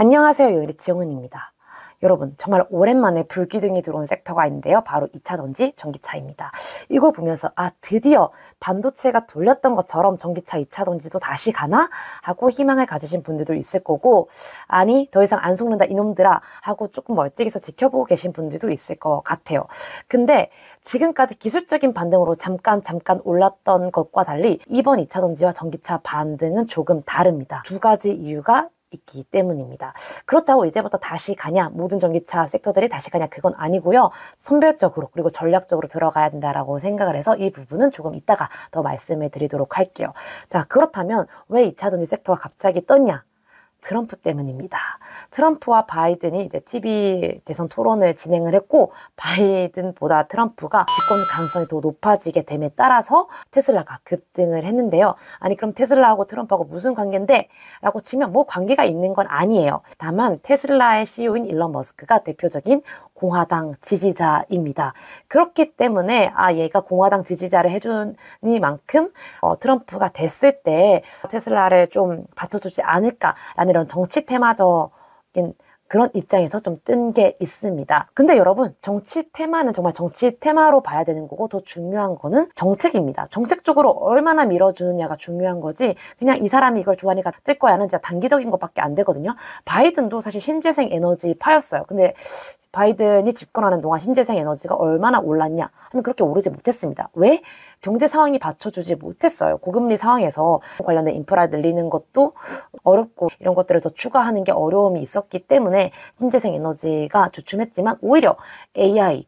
안녕하세요. 요리 지용은입니다. 여러분, 정말 오랜만에 불기둥이 들어온 섹터가 있는데요. 바로 2차전지 전기차입니다. 이걸 보면서 드디어 반도체가 돌렸던 것처럼 전기차 2차전지도 다시 가나? 하고 희망을 가지신 분들도 있을 거고, 아니 더 이상 안 속는다 이놈들아 하고 조금 멀찍이서 지켜보고 계신 분들도 있을 것 같아요. 근데 지금까지 기술적인 반등으로 잠깐 올랐던 것과 달리 이번 2차전지와 전기차 반등은 조금 다릅니다. 두 가지 이유가 있기 때문입니다. 그렇다고 이제부터 다시 가냐, 모든 전기차 섹터들이 다시 가냐, 그건 아니고요. 선별적으로 그리고 전략적으로 들어가야 된다라고 생각을 해서 이 부분은 조금 이따가 더 말씀을 드리도록 할게요. 자, 그렇다면 왜 2차전지 섹터가 갑자기 떴냐? 트럼프 때문입니다. 트럼프와 바이든이 이제 TV 대선 토론을 진행을 했고, 바이든보다 트럼프가 집권 가능성이 더 높아지게 됨에 따라서 테슬라가 급등을 했는데요. 아니 그럼 테슬라하고 트럼프하고 무슨 관계인데? 라고 치면 뭐 관계가 있는 건 아니에요. 다만 테슬라의 CEO인 일론 머스크가 대표적인 공화당 지지자입니다. 그렇기 때문에 얘가 공화당 지지자를 해주니만큼 트럼프가 됐을 때 테슬라를 좀 받쳐주지 않을까라는 이런 정치 테마적인 그런 입장에서 좀 뜬 게 있습니다. 근데 여러분, 정치 테마는 정말 정치 테마로 봐야 되는 거고, 더 중요한 거는 정책입니다. 정책적으로 얼마나 밀어주느냐가 중요한 거지, 그냥 이 사람이 이걸 좋아하니까 뜰 거야는 진짜 단기적인 것밖에 안 되거든요. 바이든도 사실 신재생 에너지 파였어요. 근데 바이든이 집권하는 동안 신재생 에너지가 얼마나 올랐냐 하면 그렇게 오르지 못했습니다. 왜? 경제 상황이 받쳐주지 못했어요. 고금리 상황에서 관련된 인프라 늘리는 것도 어렵고 이런 것들을 더 추가하는 게 어려움이 있었기 때문에 신재생 에너지가 주춤했지만, 오히려 AI가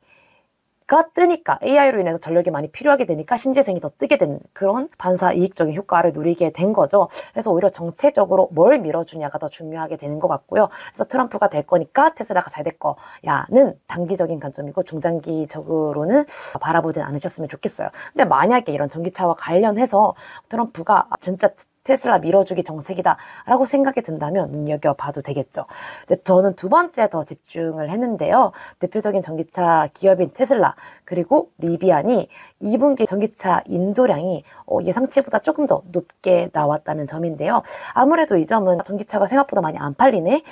뜨니까, AI로 인해서 전력이 많이 필요하게 되니까 신재생이 더 뜨게 되는 그런 반사 이익적인 효과를 누리게 된 거죠. 그래서 오히려 정책적으로 뭘 밀어주냐가 더 중요하게 되는 것 같고요. 그래서 트럼프가 될 거니까 테슬라가 잘 될 거야는 단기적인 관점이고, 중장기적으로는 바라보진 않으셨으면 좋겠어요. 근데 만약에 이런 전기차와 관련해서 트럼프가 진짜 테슬라 밀어주기 정책이다 라고 생각이 든다면 눈여겨봐도 되겠죠. 이제 저는 두 번째 더 집중을 했는데요. 대표적인 전기차 기업인 테슬라 그리고 리비안이 2분기 전기차 인도량이 예상치보다 조금 더 높게 나왔다는 점인데요. 아무래도 이 점은 전기차가 생각보다 많이 안 팔리네,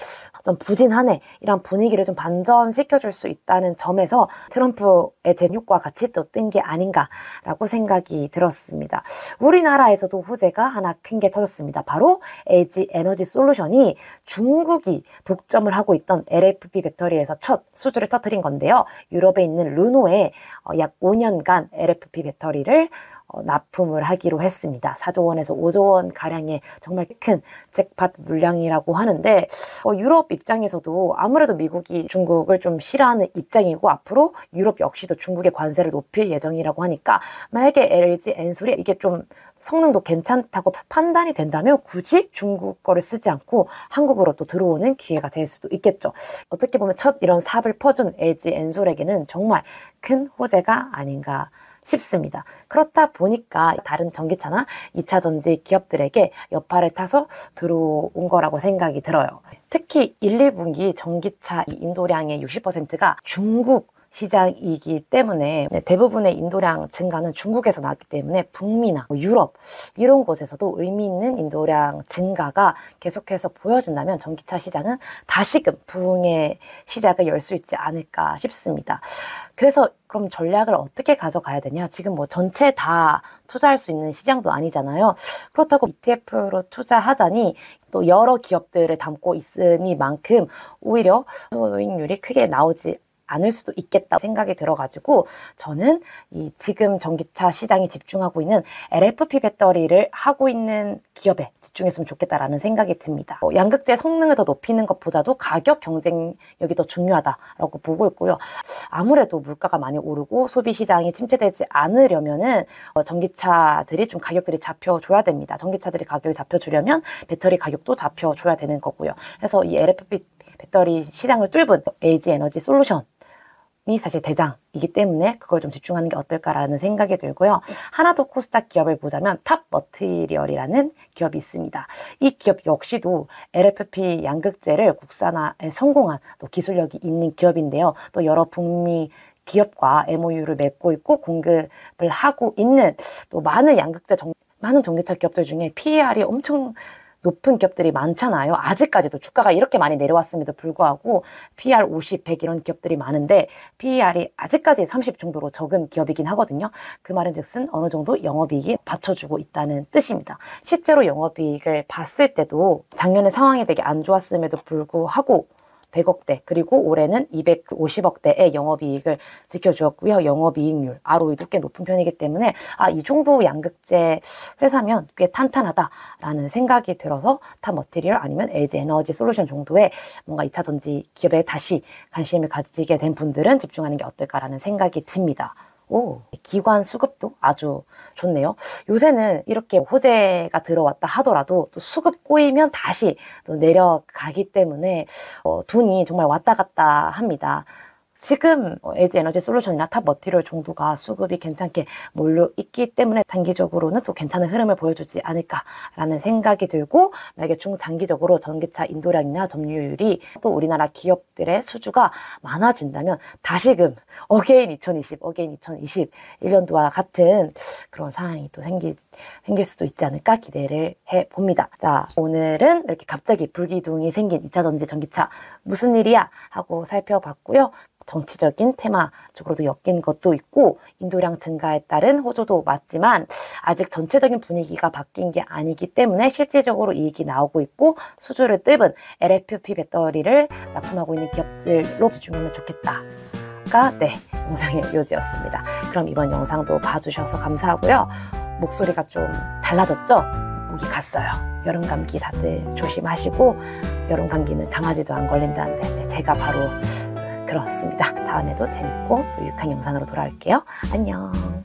좀 부진하네, 이런 분위기를 좀 반전시켜줄 수 있다는 점에서 트럼프의 제 효과가 같이 또 뜬 게 아닌가라고 생각이 들었습니다. 우리나라에서도 호재가 하나 큰 게 터졌습니다. 바로 LG 에너지 솔루션이 중국이 독점을 하고 있던 LFP 배터리에서 첫 수주를 터뜨린 건데요. 유럽에 있는 르노에 약 5년간 LFP 배터리를 납품을 하기로 했습니다. 4조 원에서 5조 원 가량의 정말 큰 잭팟 물량이라고 하는데, 유럽 입장에서도 아무래도 미국이 중국을 좀 싫어하는 입장이고, 앞으로 유럽 역시도 중국의 관세를 높일 예정이라고 하니까, 만약에 LG 엔솔이 이게 좀 성능도 괜찮다고 판단이 된다면 굳이 중국 거를 쓰지 않고 한국으로 또 들어오는 기회가 될 수도 있겠죠. 어떻게 보면 첫 이런 사업을 퍼준 LG 엔솔에게는 정말 큰 호재가 아닌가 싶습니다. 그렇다 보니까 다른 전기차나 2차전지 기업들에게 여파를 타서 들어온 거라고 생각이 들어요. 특히 1, 2분기 전기차 인도량의 60%가 중국 시장이기 때문에 대부분의 인도량 증가는 중국에서 나왔기 때문에 북미나 유럽 이런 곳에서도 의미 있는 인도량 증가가 계속해서 보여준다면 전기차 시장은 다시금 부흥의 시작을 열 수 있지 않을까 싶습니다. 그래서 그럼 전략을 어떻게 가져가야 되냐? 지금 뭐 전체 다 투자할 수 있는 시장도 아니잖아요. 그렇다고 ETF로 투자하자니 또 여러 기업들을 담고 있으니만큼 오히려 수익률이 크게 나오지 않을 수도 있겠다 생각이 들어가지고, 저는 이 지금 전기차 시장이 집중하고 있는 LFP 배터리를 하고 있는 기업에 집중했으면 좋겠다라는 생각이 듭니다. 양극재 성능을 더 높이는 것보다도 가격 경쟁력이 더 중요하다라고 보고 있고요. 아무래도 물가가 많이 오르고 소비 시장이 침체되지 않으려면은 전기차들이 좀 가격들이 잡혀줘야 됩니다. 전기차들이 가격이 잡혀주려면 배터리 가격도 잡혀줘야 되는 거고요. 그래서 이 LFP 배터리 시장을 뚫은 LG 에너지 솔루션 이 사실 대장이기 때문에 그걸 좀 집중하는 게 어떨까라는 생각이 들고요. 하나 더 코스닥 기업을 보자면 탑 머티리얼이라는 기업이 있습니다. 이 기업 역시도 LFP 양극재를 국산화에 성공한 또 기술력이 있는 기업인데요. 또 여러 북미 기업과 MOU를 맺고 있고 공급을 하고 있는 또 많은 양극재 많은 전기차 기업들 중에 PER이 엄청 높은 기업들이 많잖아요. 아직까지도 주가가 이렇게 많이 내려왔음에도 불구하고 PER 50, 100 이런 기업들이 많은데 PER이 아직까지 30 정도로 적은 기업이긴 하거든요. 그 말은 즉슨 어느 정도 영업이익이 받쳐주고 있다는 뜻입니다. 실제로 영업이익을 봤을 때도 작년에 상황이 되게 안 좋았음에도 불구하고 100억대 그리고 올해는 250억대의 영업이익을 지켜주었고요. 영업이익률 ROE도 꽤 높은 편이기 때문에 이 정도 양극재 회사면 꽤 탄탄하다라는 생각이 들어서 탑머티리얼 아니면 LG에너지 솔루션 정도의 뭔가 2차전지 기업에 다시 관심을 가지게 된 분들은 집중하는 게 어떨까라는 생각이 듭니다. 기관 수급도 아주 좋네요. 요새는 이렇게 호재가 들어왔다 하더라도 또 수급 꼬이면 다시 또 내려가기 때문에 돈이 정말 왔다 갔다 합니다. 지금 LG에너지 솔루션이나 탑머티리얼 정도가 수급이 괜찮게 몰려있기 때문에 단기적으로는 또 괜찮은 흐름을 보여주지 않을까라는 생각이 들고, 만약에 중장기적으로 전기차 인도량이나 점유율이 또 우리나라 기업들의 수주가 많아진다면 다시금 어게인 2020, 어게인 2021년도와 같은 그런 상황이 또 생길 수도 있지 않을까 기대를 해봅니다. 자, 오늘은 이렇게 갑자기 불기둥이 생긴 2차전지 전기차 무슨 일이야 하고 살펴봤고요. 정치적인 테마 쪽으로도 엮인 것도 있고 인도량 증가에 따른 호조도 맞지만 아직 전체적인 분위기가 바뀐 게 아니기 때문에 실질적으로 이익이 나오고 있고 수주를 뜰은 LFP 배터리를 납품하고 있는 기업들로 집중하면 좋겠다가 영상의 요지였습니다. 그럼 이번 영상도 봐주셔서 감사하고요. 목소리가 좀 달라졌죠? 목이 갔어요. 여름 감기 다들 조심하시고, 여름 감기는 강아지도 안 걸린다는데 제가 바로 그렇습니다. 다음에도 재밌고 또 유익한 영상으로 돌아올게요. 안녕.